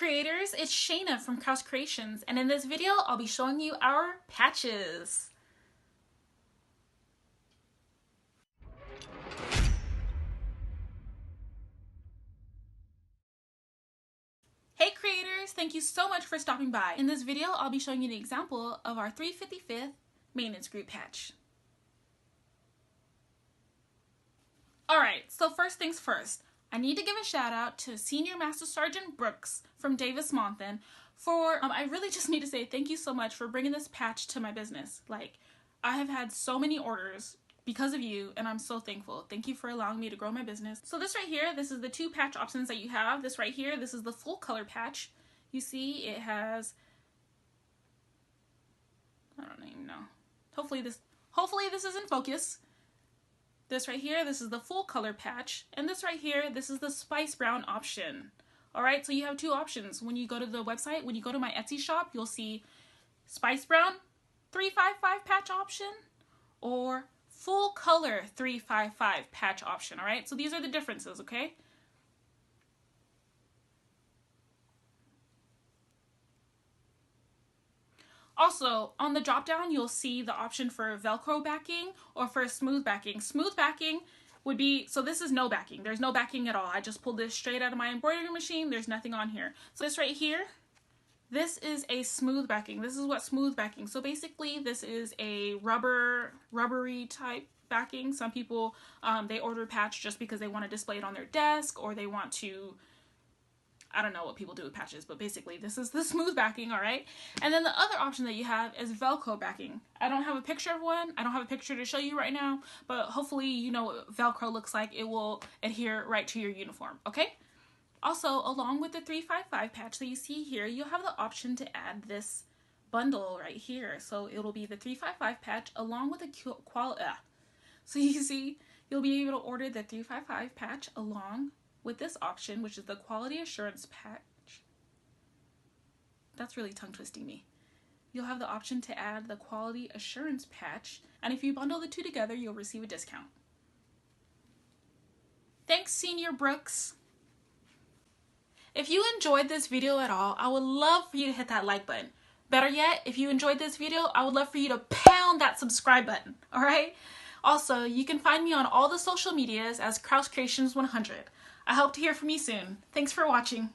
creators, it's Shayna from Krause Kreations, and in this video I'll be showing you our patches. Hey creators, thank you so much for stopping by. In this video I'll be showing you an example of our 355th maintenance group patch. Alright, so first things first. I need to give a shout out to Senior Master Sergeant Brooks from Davis Monthan for, I really just need to say thank you so much for bringing this patch to my business. Like, I have had so many orders because of you and I'm so thankful. Thank you for allowing me to grow my business. So this right here, this is the two patch options that you have. This right here, this is the full color patch. You see it has, I don't even know. Hopefully this is in focus. This right here, this is the full color patch, and this right here, this is the spice brown option. Alright, so you have two options. When you go to the website, when you go to my Etsy shop, you'll see spice brown 355 patch option or full color 355 patch option. Alright, so these are the differences, okay? Also, on the drop down, you'll see the option for Velcro backing or for smooth backing. Smooth backing would be, so this is no backing. There's no backing at all. I just pulled this straight out of my embroidery machine. There's nothing on here. So this right here, this is a smooth backing. This is what smooth backing. So basically, this is a rubbery type backing. Some people, they order a patch just because they want to display it on their desk or they want to, I don't know what people do with patches, but basically this is the smooth backing, all right? And then the other option that you have is Velcro backing. I don't have a picture of one. I don't have a picture to show you right now, but hopefully you know what Velcro looks like. It will adhere right to your uniform, okay? Also, along with the 355 patch that you see here, you'll have the option to add this bundle right here. So it'll be the 355 patch along with the So you see, you'll be able to order the 355 patch along with this option, which is the quality assurance patch. That's really tongue twisting me. You'll have the option to add the quality assurance patch, and if you bundle the two together, you'll receive a discount. Thanks, Senior Brooks. If you enjoyed this video at all, I would love for you to hit that like button. Better yet, if you enjoyed this video, I would love for you to pound that subscribe button, all right? Also, you can find me on all the social medias as Krause Kreations 100. I hope to hear from you soon. Thanks for watching.